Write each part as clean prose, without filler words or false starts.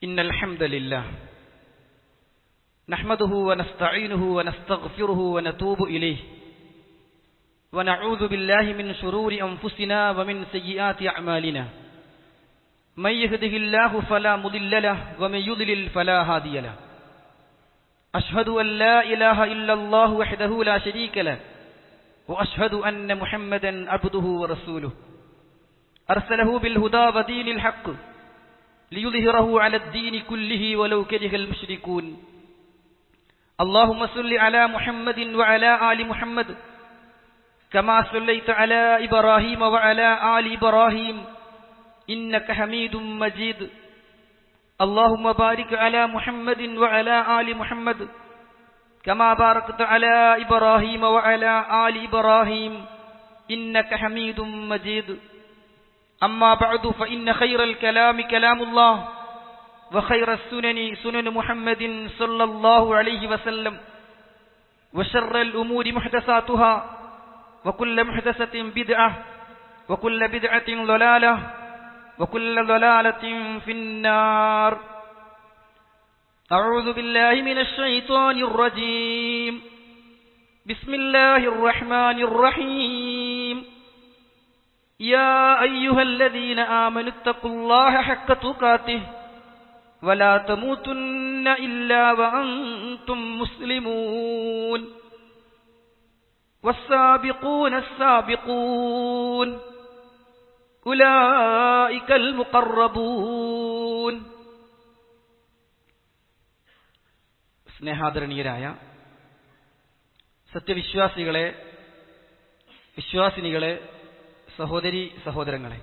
إن الحمد لله نحمده ونستعينه ونستغفره ونتوب إليه ونعوذ بالله من شرور أنفسنا ومن سيئات أعمالنا من يهده الله فلا مضل له ومن يضلل فلا هادي له أشهد أن لا إله إلا الله وحده لا شريك له وأشهد أن محمدا عبده ورسوله أرسله بالهدى ودين الحق ليظهره على الدين كله ولو كره المشركون اللهم صل على محمد وعلى آل محمد كما صليت على إبراهيم وعلى آل إبراهيم إنك حميد مجيد اللهم بارك على محمد وعلى آل محمد كما باركت على إبراهيم وعلى آل إبراهيم إنك حميد مجيد أما بعد فإن خير الكلام كلام الله وخير السنن سنن محمد صلى الله عليه وسلم وشر الأمور محدثاتها وكل محدثة بدعة وكل بدعة ضلالة وكل ضلالة في النار أعوذ بالله من الشيطان الرجيم بسم الله الرحمن الرحيم يا أيها الذين آمنوا اتقوا الله حق تقاته ولا تموتن إلا وأنتم مسلمون والسابقون السابقون أولئك المقربون സ്നേഹാദരണീയരായ സത്യവിശ്വാസികളെ, വിശ്വാസിനികളെ, സഹോദരി സഹോദരങ്ങളെ,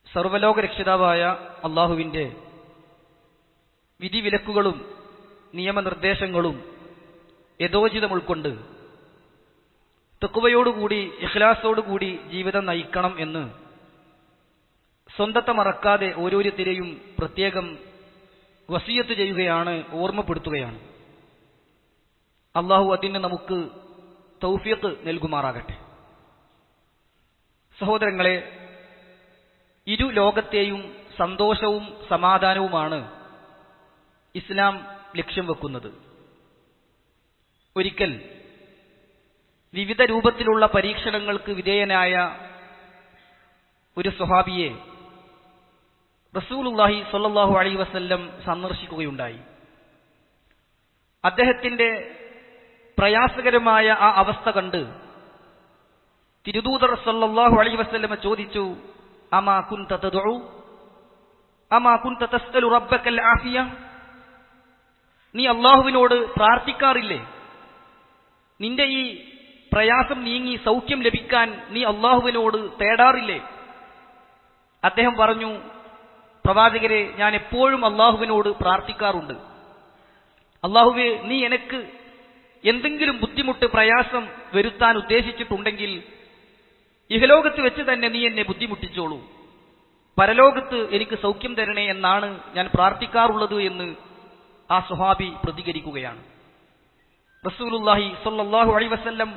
സർവ്വലോക രക്ഷിതാവായ അള്ളാഹുവിൻ്റെ വിധിവിലക്കുകളും നിയമനിർദ്ദേശങ്ങളും യഥോചിതം ഉൾക്കൊണ്ട് തഖ്വയോടുകൂടി ഇഖ്ലാസോടുകൂടി ജീവിതം നയിക്കണം എന്ന് സ്വന്തത്തെ മറക്കാതെ ഓരോരുത്തരെയും പ്രത്യേകം വസിയത്ത് ചെയ്യുകയാണ്, ഓർമ്മപ്പെടുത്തുകയാണ്. അള്ളാഹു അതിന് നമുക്ക് തൗഫീഖ് നൽകുമാറാകട്ടെ. സഹോദരങ്ങളെ, ഇരു ലോകത്തെയും സന്തോഷവും സമാധാനവുമാണ് ഇസ്ലാം ലക്ഷ്യം വെക്കുന്നത്. ഒരിക്കൽ വിവിധ രൂപത്തിലുള്ള പരീക്ഷണങ്ങൾക്ക് വിധേയനായ ഒരു സ്വഹാബിയെ റസൂലുള്ളാഹി സ്വല്ലല്ലാഹു അലൈഹി വസല്ലം സന്ദർശിക്കുകയുണ്ടായി. അദ്ദേഹത്തിന്റെ പ്രയാസകരമായ ആ അവസ്ഥ കണ്ട് തിരുദൂതർ സല്ലല്ലാഹു അലൈഹി വസല്ലം ചോദിച്ചു, അമാ കുൻത തദ്ഉ അമാ കുൻത തസ്അലു റബ്ബക്കൽ ആഫിയ, നീ അല്ലാഹുവിനോട് പ്രാർത്ഥിക്കാറില്ലേ? നിന്റെ ഈ പ്രയാസം നീങ്ങി സൗഖ്യം ലഭിക്കാൻ നീ അല്ലാഹുവിനോട് തേടാറില്ലേ? അദ്ദേഹം പറഞ്ഞു, പ്രവാചകരെ, ഞാൻ എപ്പോഴും അല്ലാഹുവിനോട് പ്രാർത്ഥിക്കാറുണ്ട്. അല്ലാഹുവേ, നീ എനിക്ക് എന്തെങ്കിലും ബുദ്ധിമുട്ട്, പ്രയാസം വരുത്താൻ ഉദ്ദേശിച്ചിട്ടുണ്ടെങ്കിൽ ഇഹലോകത്ത് വെച്ച് തന്നെ നീ എന്നെ ബുദ്ധിമുട്ടിച്ചോളൂ, പരലോകത്ത് എനിക്ക് സൗഖ്യം തരണേ എന്നാണ് ഞാൻ പ്രാർത്ഥിക്കാറുള്ളത് എന്ന് ആ സ്വഹാബി പ്രതികരിക്കുകയാണ്. റസൂലുള്ളാഹി സ്വല്ലല്ലാഹു അലൈഹി വസല്ലം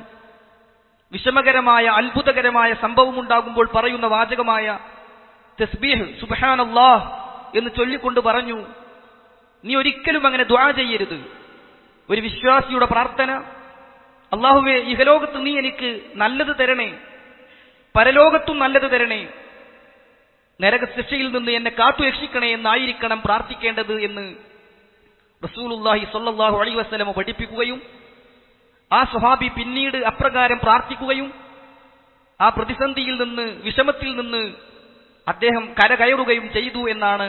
വിഷമകരമായ അത്ഭുതകരമായ സംഭവമുണ്ടാകുമ്പോൾ പറയുന്ന വാചകമായ തസ്ബീഹ് സുബ്ഹാനല്ലാഹ് എന്ന് ചൊല്ലിക്കൊണ്ട് പറഞ്ഞു, നീ ഒരിക്കലും അങ്ങനെ ദുആ ചെയ്യരുത്. ഒരു വിശ്വാസിയുടെ പ്രാർത്ഥന, അല്ലാഹുവേ, ഇഹലോകത്ത് നീ എനിക്ക് നല്ലത് തരണേ, പരലോകത്തും നല്ലത് തരണേ, നരകശിക്ഷയിൽ നിന്ന് എന്നെ കാത്തു രക്ഷിക്കണേ എന്നായിരിക്കണം പ്രാർത്ഥിക്കേണ്ടത് എന്ന് റസൂലുള്ളാഹി സ്വല്ലല്ലാഹു അലൈഹി വസല്ലം പഠിപ്പിക്കുകയും ആ സ്വഹാബി പിന്നീട് അപ്രകാരം പ്രാർത്ഥിക്കുകയും ആ പ്രതിസന്ധിയിൽ നിന്ന്, വിഷമത്തിൽ നിന്ന് അദ്ദേഹം കരകയറുകയും ചെയ്തു എന്നാണ്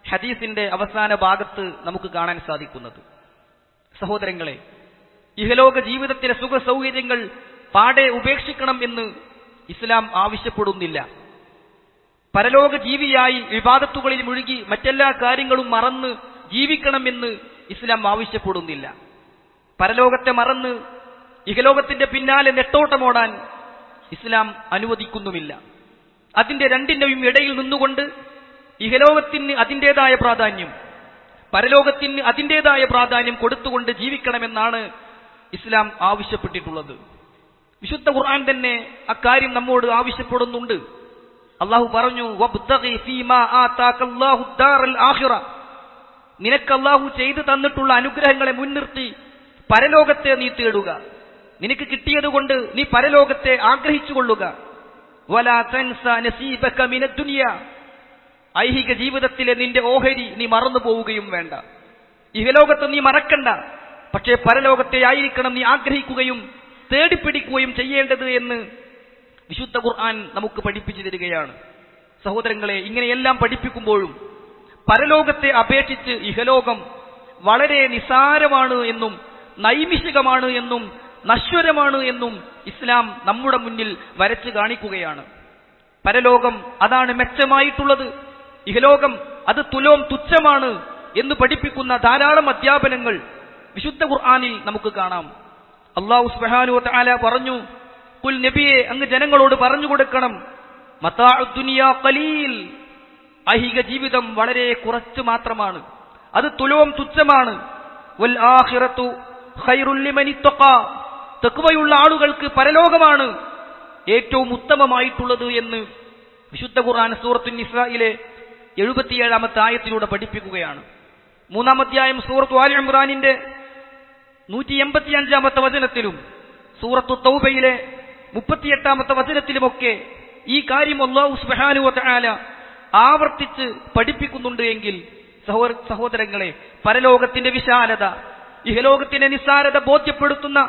ഹദീസിന്റെ അവസാന ഭാഗത്ത് നമുക്ക് കാണാൻ സാധിക്കുന്നത്. സഹോദരങ്ങളെ, ഇഹലോക ജീവിതത്തിലെ സുഖ സൗകര്യങ്ങൾ പാടെ ഉപേക്ഷിക്കണം എന്ന് ഇസ്ലാം ആവശ്യപ്പെടുന്നില്ല. പരലോക ജീവിയായി ഇബാദത്തുകളിൽ മുഴുകി മറ്റെല്ലാ കാര്യങ്ങളും മറന്ന് ജീവിക്കണമെന്ന് ഇസ്ലാം ആവശ്യപ്പെടുന്നില്ല. പരലോകത്തെ മറന്ന് ഇഹലോകത്തിന്റെ പിന്നാലെ നെട്ടോട്ടമോടാൻ ഇസ്ലാം അനുവദിക്കുന്നുമില്ല. അതിന്റെ രണ്ടിന്റെയും ഇടയിൽ നിന്നുകൊണ്ട് ഇഹലോകത്തിന് അതിൻ്റെതായ പ്രാധാന്യം, പരലോകത്തിന് അതിൻ്റെതായ പ്രാധാന്യം കൊടുത്തുകൊണ്ട് ജീവിക്കണമെന്നാണ് ഇസ്ലാം ആവശ്യപ്പെട്ടിട്ടുള്ളത്. വിശുദ്ധ ഖുർആൻ തന്നെ അക്കാര്യം നമ്മോട് ആവശ്യപ്പെടുന്നുണ്ട്. അള്ളാഹു പറഞ്ഞു, വബ്തഗി ഫീമാ ആതാകല്ലാഹു ദാറൽ ആഖിറ, നിനക്ക് അള്ളാഹു ചെയ്തു തന്നിട്ടുള്ള അനുഗ്രഹങ്ങളെ മുൻനിർത്തി പരലോകത്തെ നീ തേടുക. നിനക്ക് കിട്ടിയതുകൊണ്ട് നീ പരലോകത്തെ ആഗ്രഹിച്ചുകൊള്ളുക. വലാ തൻസ നസീബക മിനദ് ദുനിയ, ഐഹിക ജീവിതത്തിലെ നിന്റെ ഓഹരി നീ മറന്നു പോവുകയും വേണ്ട. ഇഹലോകത്ത് നീ മറക്കണ്ട, പക്ഷേ പരലോകത്തെ ആയിരിക്കണം നീ ആഗ്രഹിക്കുകയും തേടിപ്പിടിക്കുകയും ചെയ്യേണ്ടത് എന്ന് വിശുദ്ധ ഖുർആൻ നമുക്ക് പഠിപ്പിച്ചു തരികയാണ്. സഹോദരങ്ങളെ, ഇങ്ങനെയെല്ലാം പഠിപ്പിക്കുമ്പോഴും പരലോകത്തെ അപേക്ഷിച്ച് ഇഹലോകം വളരെ നിസാരമാണ് എന്നും നൈമിഷികമാണ് എന്നും നശ്വരമാണ് എന്നും ഇസ്ലാം നമ്മുടെ മുന്നിൽ വരച്ചു കാണിക്കുകയാണ്. പരലോകം അതാണ് മെച്ചമായിട്ടുള്ളത്, ഇഹലോകം അത് തുച്ഛമാണ് എന്ന് പഠിപ്പിക്കുന്ന ധാരാളം അധ്യാപനങ്ങൾ വിശുദ്ധ ഖുർആനിൽ നമുക്ക് കാണാം. അല്ലാഹു സുബ്ഹാനഹു വ തആല പറഞ്ഞു, ഖുൽ നബിയെ, അങ്ങ് ജനങ്ങളോട് പറഞ്ഞു കൊടുക്കണം, മതാഉദ് ദുനിയ ഖലീൽ, ഐഹിക ജീവിതം വളരെ കുറച്ച് മാത്രമാണ്, അത് തുച്ഛമാണ്. വൽ ആഖിറതു ഖൈറുൽ ലിമൻ ഇത്തഖാ, തഖ്വയുള്ള ആളുകൾക്ക് പരലോകമാണ് ഏറ്റവും ഉത്തമമായിട്ടുള്ളത് എന്ന് വിശുദ്ധ ഖുർആൻ സൂറത്തുൻ നിസായിലെ 77-ാമത്തെ ആയത്തിലൂടെ പഠിപ്പിക്കുകയാണ്. 3-ാം അധ്യായം സൂറത്തു ആലി ഇംറാനിന്റെ 185-ാമത്തെ വചനത്തിലും സൂറത്തു തൗബയിലെ 38-ാമത്തെ വചനത്തിലുമൊക്കെ ഈ കാര്യം അല്ലാഹു സുബ്ഹാനഹു വ തആല ആവർത്തിച്ച് പഠിപ്പിക്കുന്നുണ്ട് എങ്കിൽ സഹോദരങ്ങളെ, പരലോകത്തിന്റെ വിശാലത, ഇഹലോകത്തിന്റെ നിസ്സാരത ബോധ്യപ്പെടുത്തുന്ന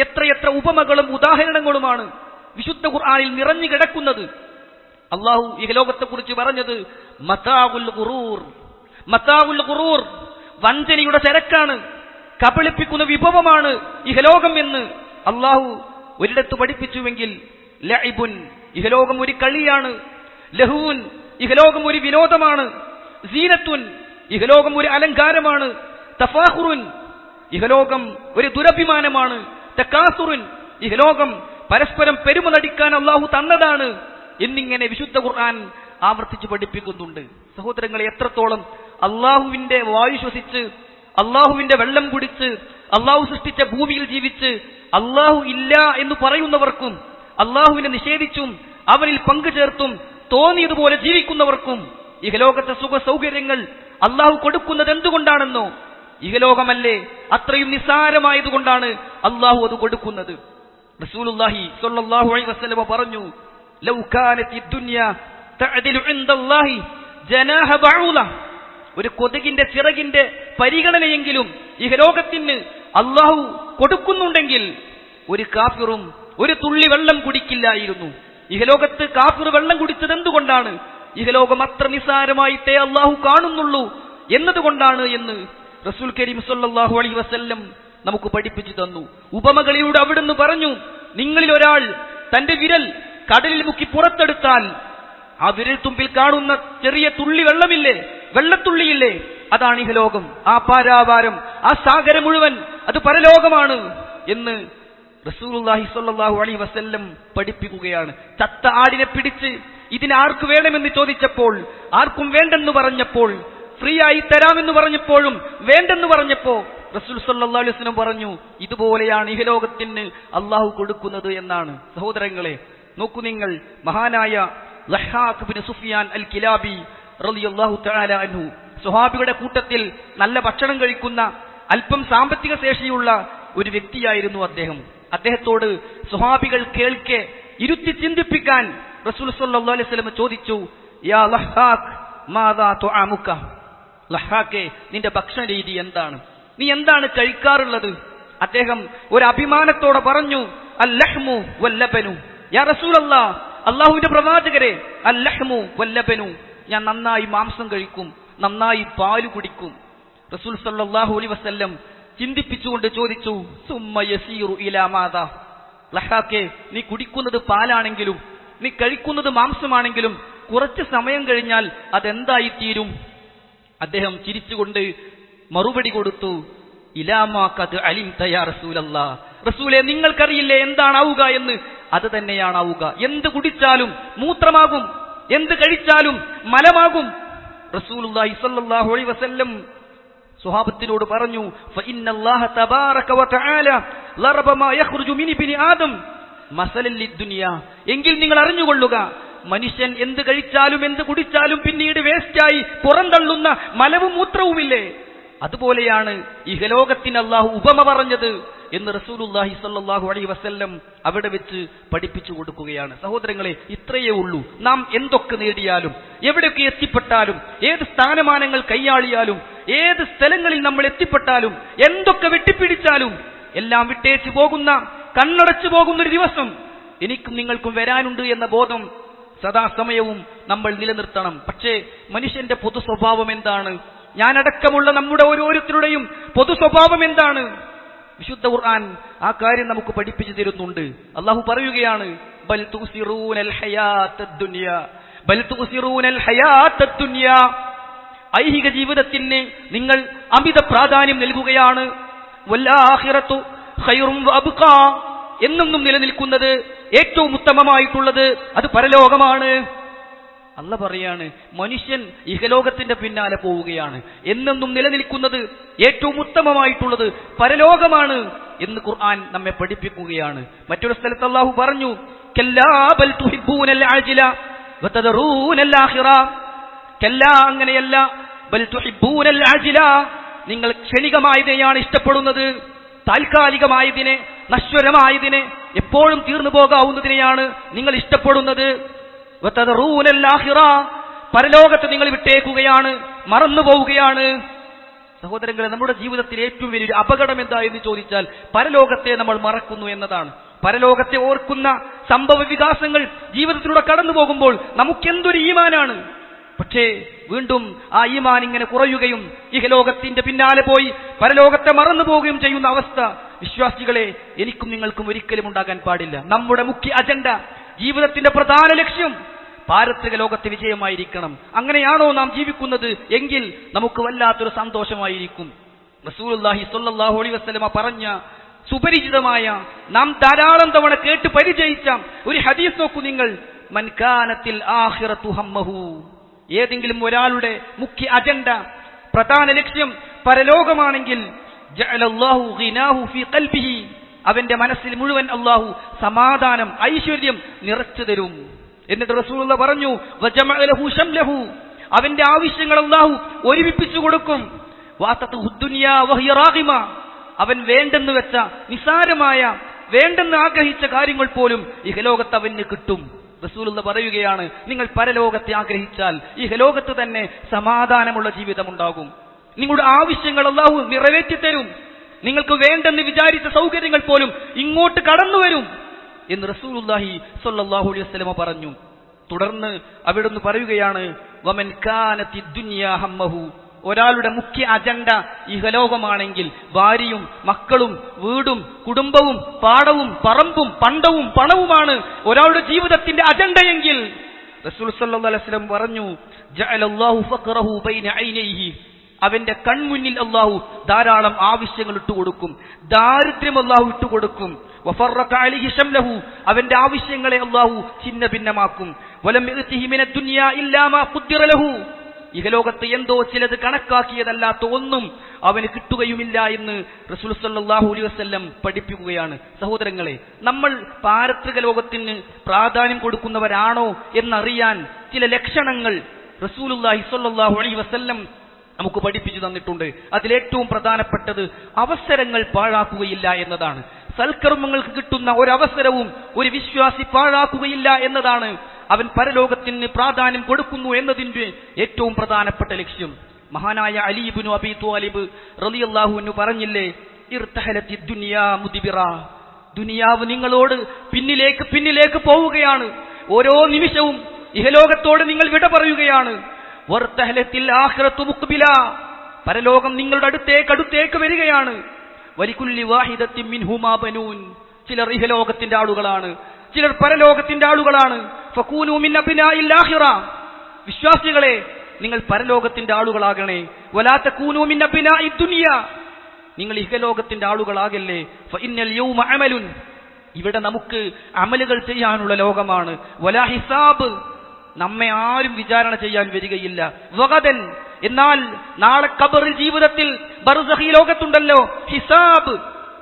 എത്രയെത്ര ഉപമകളും ഉദാഹരണങ്ങളുമാണ് വിശുദ്ധ ഖുർആനിൽ നിറഞ്ഞു കിടക്കുന്നത്. അല്ലാഹു ഇഹലോകത്തെക്കുറിച്ച് പറഞ്ഞത് മതാഉൽ ഖുറൂർ, മതാഉൽ ഖുറൂർ, വഞ്ചനയുടെ ചരക്കാണ്, കബളിപ്പിക്കുന്ന വിഭവമാണ് ഇഹലോകം എന്ന് അല്ലാഹു ഒരിടത്ത് പഠിപ്പിച്ചുവെങ്കിൽ ലഇബുൻ, ഇഹലോകം ഒരു കളിയാണ്, ലഹൂൻ, ഇഹലോകം ഒരു വിനോദമാണ്, സീനത്തുൻ, ഇഹലോകം ഒരു അലങ്കാരമാണ്, തഫാഖുറുൻ, ഇഹലോകം ഒരു ദുരഭിമാനമാണ്, തകാസുറുൻ, ഇഹലോകം പരസ്പരം പെരുമ നടിക്കാൻ അല്ലാഹു തന്നതാണ് എന്നിങ്ങനെ വിശുദ്ധ ഖുർആൻ ആവർത്തിച്ച് പഠിപ്പിക്കുന്നുണ്ട്. സഹോദരങ്ങളെ, എത്രത്തോളം അള്ളാഹുവിന്റെ വായു ശ്വസിച്ച്, അള്ളാഹുവിന്റെ വെള്ളം കുടിച്ച്, അള്ളാഹു സൃഷ്ടിച്ച ഭൂമിയിൽ ജീവിച്ച് അള്ളാഹു ഇല്ല എന്ന് പറയുന്നവർക്കും, അള്ളാഹുവിനെ നിഷേധിച്ചും അവനിൽ പങ്കുചേർത്തും തോന്നിയതുപോലെ ജീവിക്കുന്നവർക്കും ഇഹലോകത്തെ സുഖ സൗകര്യങ്ങൾ അള്ളാഹു കൊടുക്കുന്നത് എന്തുകൊണ്ടാണെന്നോ, ഇഹലോകമല്ലേ അത്രയും നിസ്സാരമായതുകൊണ്ടാണ് അള്ളാഹു അത് കൊടുക്കുന്നത്. റസൂലുള്ളാഹി സ്വല്ലല്ലാഹു അലൈഹി വസല്ലം പറഞ്ഞു, ലൗ കാനത്തി ദുനിയ തഅദിലു ഇൻദല്ലാഹി ജനാഹ ബഊല, ഒരു കൊതുകിന്റെ ചിറകിന്റെ പരിഗണനയെങ്കിലും ഇഹലോകത്തിന് അള്ളാഹു കൊടുക്കുന്നുണ്ടെങ്കിൽ ഒരു കാഫിറും ഒരു തുള്ളി വെള്ളം കുടിക്കില്ലായിരുന്നു. ഇഹലോകത്ത് കാഫിർ വെള്ളം കുടിച്ചത് എന്തുകൊണ്ടാണ്? ഇഹലോകം അത്ര നിസ്സാരമായിട്ടേ അള്ളാഹു കാണുന്നുള്ളൂ എന്നതുകൊണ്ടാണ് എന്ന് റസൂൽ കരീം സ്വല്ലല്ലാഹു അലൈഹി വസല്ലം നമുക്ക് പഠിപ്പിച്ചു തന്നു. ഉപമകളിലൂടെ അവിടുന്ന് പറഞ്ഞു, നിങ്ങളിൽ ഒരാൾ തന്റെ വിരൽ കടലിൽ മുക്കി പുറത്തെടുത്താൽ ആ വിരൽ തുമ്പിൽ കാണുന്ന ചെറിയ തുള്ളി വെള്ളമില്ലേ, വെള്ളത്തുള്ളിയില്ലേ, അതാണ് ഇഹലോകം. ആ പാരാവാരം, ആ സാഗരം മുഴുവൻ അത് പരലോകമാണ് എന്ന് റസൂലുള്ളാഹി സ്വല്ലല്ലാഹു അലൈഹി വസല്ലം പഠിപ്പിക്കുകയാണ്. ചത്ത ആടിനെ പിടിച്ച് ഇതിനെ ആർക്ക് വേണമെന്ന് ചോദിച്ചപ്പോൾ, ആർക്കും വേണ്ടെന്ന് പറഞ്ഞപ്പോൾ, ഫ്രീ ആയി തരാമെന്ന് പറഞ്ഞപ്പോഴും വേണ്ടെന്ന് പറഞ്ഞപ്പോ റസൂൽ സല്ലല്ലാഹു അലൈഹി വസല്ലം പറഞ്ഞു, ഇതുപോലെയാണ് ഇഹലോകത്തിന് അള്ളാഹു കൊടുക്കുന്നത് എന്നാണ്. സഹോദരങ്ങളെ, നോക്കൂ നിങ്ങൾ, മഹാനായ ലഹാഖ് ബിൻ സുഫിയാൻ അൽ കിലാബി റളിയല്ലാഹു തആല അൻഹു, സ്വഹാബികളുടെ കൂട്ടത്തിൽ നല്ല ഭക്ഷണം കഴിക്കുന്ന അല്പം സാമ്പത്തിക ശേഷിയുള്ള ഒരു വ്യക്തിയായിരുന്നു അദ്ദേഹം. അദ്ദേഹത്തോട് സ്വഹാബികൾ കേൾക്കെ ഇരുത്തി ചിന്തിപ്പിക്കാൻ റസൂൽ സല്ലല്ലാഹു അലൈഹി വസല്ലം ചോദിച്ചു, യാ ലഹാഖ് മാദാ തുആമുക, ലഹാഖേ, നിന്റെ ഭക്ഷണ രീതി എന്താണ്? നീ എന്താണ് കഴിക്കാറുള്ളത്? അദ്ദേഹം ഒരു അഭിമാനത്തോടെ പറഞ്ഞു, അല്ലഹ്മു വല്ലബനു, യാ റസൂലല്ലാഹ്, അല്ലാഹുവിന്റെ പ്രവാചകരെ, അല്ലഹ്മു വല്ലബനു, ഞാൻ നന്നായി മാംസം കഴിക്കും, നന്നായി പാല് കുടിക്കും. റസൂൽ സല്ലല്ലാഹു അലൈഹി വസല്ലം ചിന്തിപ്പിച്ചുകൊണ്ട് ചോദിച്ചു, സുമ്മ യസീറു ഇലാ മാദാ, ലഹാഖേ, നീ കുടിക്കുന്നത് പാലാണെങ്കിലും നീ കഴിക്കുന്നത് മാംസമാണെങ്കിലും കുറച്ച് സമയം കഴിഞ്ഞാൽ അതെന്തായിത്തീരും? അദ്ദേഹം ചിരിച്ചുകൊണ്ട് മറുപടി കൊടുത്തു, ഇലാമാ ഖദ് അലിംത യാ റസൂലല്ലാഹ്, റസൂലേ, നിങ്ങൾക്കറിയില്ലേ എന്താണാവുക എന്ന്? അത് തന്നെയാണാവുക. എന്ത് കുടിച്ചാലും മൂത്രമാകും, എന്ത് കഴിച്ചാലും മലമാകും. റസൂലുള്ളാഹി സ്വല്ലല്ലാഹു അലൈഹി വസല്ലം സ്വഹാബത്തിനോട് പറഞ്ഞു, ഫഇന്നല്ലാഹ തബാറക വതആല ലറബ മാ യഖ്റുജു മിൻ ഇബ്നി ആദം മസലൻ ലിദ്ദുനിയ, എങ്കിൽ നിങ്ങൾ അറിഞ്ഞുകൊള്ളുക, മനുഷ്യൻ എന്ത് കഴിച്ചാലും എന്ത് കുടിച്ചാലും പിന്നീട് വേസ്റ്റായി പുറന്തള്ളുന്ന മലവും മൂത്രവുമില്ലേ, അതുപോലെയാണ് ഇഹലോകത്തിന് അല്ലാഹു ഉപമ പറഞ്ഞത് എന്ന് റസൂലുള്ളാഹി സ്വല്ലല്ലാഹു അലൈഹി വസല്ലം അവിടെ വെച്ച് പഠിപ്പിച്ചു കൊടുക്കുകയാണ്. സഹോദരങ്ങളെ, ഇത്രയേ ഉള്ളൂ. നാം എന്തൊക്കെ നേടിയാലും, എവിടെയൊക്കെ എത്തിപ്പെട്ടാലും, ഏത് സ്ഥാനമാനങ്ങൾ കൈയാളിയാലും, ഏത് സ്ഥലങ്ങളിൽ നമ്മൾ എത്തിപ്പെട്ടാലും, എന്തൊക്കെ വെട്ടിപ്പിടിച്ചാലും എല്ലാം വിട്ടേച്ചു പോകുന്ന, കണ്ണടച്ചു പോകുന്ന ഒരു ദിവസം എനിക്കും നിങ്ങൾക്കും വരാനുണ്ട് എന്ന ബോധം സദാസമയവും നമ്മൾ നിലനിർത്തണം. പക്ഷേ മനുഷ്യന്റെ പൊതു സ്വഭാവം എന്താണ്? ഞാനടക്കമുള്ള നമ്മുടെ ഓരോരുത്തരുടെയും പൊതു സ്വഭാവം എന്താണ്? വിശുദ്ധ ഖുർആൻ ആ കാര്യം നമുക്ക് പഠിപ്പിച്ചു തരുന്നുണ്ട്. അല്ലാഹു പറയുകയാണ്, ബൽ തുസിറൂനൽ ഹയാത്തദ് ദുനിയ, ബൽ തുസിറൂനൽ ഹയാത്തദ് ദുനിയ. ഐഹിക ജീവിതത്തിന് നിങ്ങൾ അമിത പ്രാധാന്യം നൽകുകയാണ്. വല്ലാഖിറതു ഖൈറും വഅബ്ഖാ, എന്നെന്നും നിലനിൽക്കുന്നത്, ഏറ്റവും ഉത്തമമായിട്ടുള്ളത് അത് പരലോകമാണ്. അല്ല പറയാണ്, മനുഷ്യൻ ഇഹലോകത്തിന്റെ പിന്നാലെ പോവുകയാണ്. എന്നെന്നും നിലനിൽക്കുന്നത്, ഏറ്റവും ഉത്തമമായിട്ടുള്ളത് പരലോകമാണ് എന്ന് ഖുർആൻ നമ്മെ പഠിപ്പിക്കുകയാണ്. മറ്റൊരു സ്ഥലത്ത് അല്ലാഹു പറഞ്ഞു, കല്ലാ ബൽ തുഹിബ്ബൂനൽ ആജില വതദറൂനൽ ആഖിറ. കല്ലാ, അങ്ങനെയല്ല, ബൽ തുഹിബ്ബൂനൽ ആജില, നിങ്ങൾ ക്ഷണികമായതിനെയാണ് ഇഷ്ടപ്പെടുന്നത്, താൽക്കാലികമായതിനെ, നശ്വരമായതിനെ, എപ്പോഴും തീർന്നു പോകാവുന്നതിനെയാണ് നിങ്ങൾ ഇഷ്ടപ്പെടുന്നത്. വതദറൂനൽ ആഖിറ, പരലോകത്തെ നിങ്ങൾ വിട്ടേക്കുകയാണ്, മറന്നു പോവുകയാണ്. സഹോദരങ്ങളെ, നമ്മുടെ ജീവിതത്തിൽ ഏറ്റവും വലിയൊരു അപകടം എന്താ എന്ന് ചോദിച്ചാൽ പരലോകത്തെ നമ്മൾ മറക്കുന്നു എന്നതാണ്. പരലോകത്തെ ഓർക്കുന്ന സംഭവ വികാസങ്ങൾ ജീവിതത്തിലൂടെ കടന്നു പോകുമ്പോൾ നമുക്കെന്തൊരു ഈമാനാണ്. പക്ഷേ വീണ്ടും ആ ഈമാൻ ഇങ്ങനെ കുറയുകയും ഇഹലോകത്തിന്റെ പിന്നാലെ പോയി പരലോകത്തെ മറന്നു പോവുകയും ചെയ്യുന്ന അവസ്ഥ വിശ്വാസികളെ എനിക്കും നിങ്ങൾക്കും ഒരിക്കലും ഉണ്ടാകാൻ പാടില്ല. നമ്മുടെ മുഖ്യ അജണ്ട, ജീവിതത്തിന്റെ പ്രധാന ലക്ഷ്യം പാരത്രിക ലോകത്തെ വിജയമായിരിക്കണം. അങ്ങനെയാണോ നാം ജീവിക്കുന്നത് എങ്കിൽ നമുക്ക് വല്ലാത്തൊരു സന്തോഷമായിരിക്കും. റസൂലുള്ളാഹി സ്വല്ലല്ലാഹു അലൈഹി വസല്ലമ പറഞ്ഞ സുപരിചിതമായ, നാം ധാരാളം തവണ കേട്ട് പരിചയിച്ച ഒരു ഹദീസ് നോക്കൂ നിങ്ങൾ. മൻ കാനത്തിൽ ആഖിറതു ഹമ്മഹു, ഏതെങ്കിലും ഒരാളുടെ മുഖ്യ അജണ്ട, പ്രധാന ലക്ഷ്യം പരലോകമാണെങ്കിൽ, ജഅലല്ലാഹു ഗിനാഹു ഫീ ഖൽബിഹി, അവന്റെ മനസ്സിൽ മുഴുവൻ അല്ലാഹു സമാധാനം, ഐശ്വര്യം നിറച്ചു തരും. എന്നിട്ട് റസൂലുള്ള പറഞ്ഞു, വജമഅ ലഹു ശംലഹു, അവന്റെ ആവശ്യങ്ങൾ അല്ലാഹു ഒരുമിപ്പിച്ചു കൊടുക്കും. വാതതുഹു ദുനിയാ വഹിയ റാഗിമ, അവൻ വേണ്ടെന്ന് വെച്ച നിസാരമായ, വേണ്ടെന്ന് ആഗ്രഹിച്ച കാര്യങ്ങൾ പോലും ഇഹലോകത്ത് അവന് കിട്ടും. റസൂലുള്ള പറയുകയാണ്, നിങ്ങൾ പരലോകത്തെ ആഗ്രഹിച്ചാൽ ഇഹലോകത്ത് തന്നെ സമാധാനമുള്ള ജീവിതമുണ്ടാകും. നിങ്ങളുടെ ആവശ്യങ്ങൾ അല്ലാഹു നിറവേറ്റി തരും. നിങ്ങൾക്ക് വേണ്ടെന്ന് വിചാരിച്ച സൗകര്യങ്ങൾ പോലും ഇങ്ങോട്ട് കടന്നു വരും എന്ന് റസൂലുള്ളാഹി സ്വല്ലല്ലാഹു അലൈഹി വസല്ലമ പറഞ്ഞു. തുടർന്ന് അവിടുന്ന് പറയുകയാണ്, വമൻ കാനത്തിദ് ദുനിയാ ഹമ്മഹു, ഒരാളുടെ മുഖ്യ അജണ്ട ഇഹലോകമാണെങ്കിൽ, ഭാര്യയും മക്കളും വീടും കുടുംബവും പാടവും പറമ്പും പണ്ടവും പണവുമാണ് ഒരാളുടെ ജീവിതത്തിന്റെ അജണ്ടയെങ്കിൽ, റസൂൽ സല്ലല്ലാഹു അലൈഹി വസല്ലം പറഞ്ഞു, ജഅലല്ലാഹു ഫഖറഹു ബൈന ഐനൈഹി, അവന്റെ കൺമുന്നിൽ അല്ലാഹു ധാരാളം ആവശ്യങ്ങൾ ഇട്ടുകൊടുക്കും, ദാരിദ്ര്യം അല്ലാഹു ഇട്ടുകൊടുക്കും. വഫറക അലൈഹി ശംലഹു, അവന്റെ ആവശ്യങ്ങളെ അല്ലാഹു ഛിന്ന ഭിന്നമാക്കും. വലം യഅതിഹി മിനദ് ദുനിയാ ഇല്ലാ മാ ഖുദ്ദിറ ലഹു, ഇഹലോകത്ത് എന്തോ ചിലത് കണക്കാക്കിയതല്ലാത്ത ഒന്നും അവന് കിട്ടുകയുമില്ല എന്ന് റസൂൽ സല്ലല്ലാഹു അലൈഹി വസല്ലം പഠിപ്പിക്കുകയാണ്. സഹോദരങ്ങളെ, നമ്മൾ പാരത്രിക ലോകത്തിന് പ്രാധാന്യം കൊടുക്കുന്നവരാണോ എന്നറിയാൻ ചില ലക്ഷണങ്ങൾ റസൂലുള്ളാഹി സ്വല്ലല്ലാഹു അലൈഹി വസല്ലം നമുക്ക് പഠിപ്പിച്ചു തന്നിട്ടുണ്ട്. അതിലേറ്റവും പ്രധാനപ്പെട്ടത് അവസരങ്ങൾ പാഴാക്കുകയില്ല എന്നതാണ്. സൽക്കർമ്മങ്ങൾക്ക് കിട്ടുന്ന ഒരവസരവും ഒരു വിശ്വാസി പാഴാക്കുകയില്ല എന്നതാണ്. അവൻ പരലോകത്തിന് പ്രാധാന്യം കൊടുക്കുന്നു എന്നതിന്റെ ഏറ്റവും പ്രധാനപ്പെട്ട ലക്ഷ്യം. മഹാനായ അലി ഇബ്നു അബീ ത്വാലിബ് റളിയല്ലാഹു അൻഹു പറഞ്ഞില്ലേ, ഇർതഹലത്തിദ് ദുനിയാ മുദ്ബിറ, ദുനിയാവ് നിങ്ങളോട് പിന്നിലേക്ക് പിന്നിലേക്ക് പോവുകയാണ്. ഓരോ നിമിഷവും ഇഹലോകത്തോട് നിങ്ങൾ വിട പറയുകയാണ്. വർതഹലത്തിൽ ആഖിറത്തു മുഖ്ബില, പരലോകം നിങ്ങളുടെ അടുത്തേക്ക് വരികയാണ്. വലികുല്ലി വാഹിദത്തിൻ മിൻഹുമാ ബനൂൻ, ചിലർ ഇഹലോകത്തിന്റെ ആളുകളാണ്, ചിലർ പരലോകത്തിന്റെ ആളുകളാണ്. ഫകൂനു മിൻ അബ്നാഇൽ ആഖിറ, വിശ്വാസികളെ നിങ്ങൾ പരലോകത്തിന്റെ ആളുകളാകണേ. വലാ തകൂനു മിൻ അബ്നാഇദ് ദുനിയ, നിങ്ങൾ ഇഹലോകത്തിന്റെ ആളുകളാകല്ലേ. ഫഇന്നൽ യൗമ അമലുൻ, ഇവിടെ നമുക്ക് അമലുകൾ ചെയ്യാനുള്ള ലോകമാണ്. വലാ ഹിസാബ്, നമ്മെ ആരും വിചാരണ ചെയ്യാൻ വരികയില്ല. വഗദൻ, എന്നാൽ നാളെ ഖബറിൽ ജീവിതത്തിൽ ബർസഖി ലോകത്തുണ്ടല്ലോ ഹിസാബ്,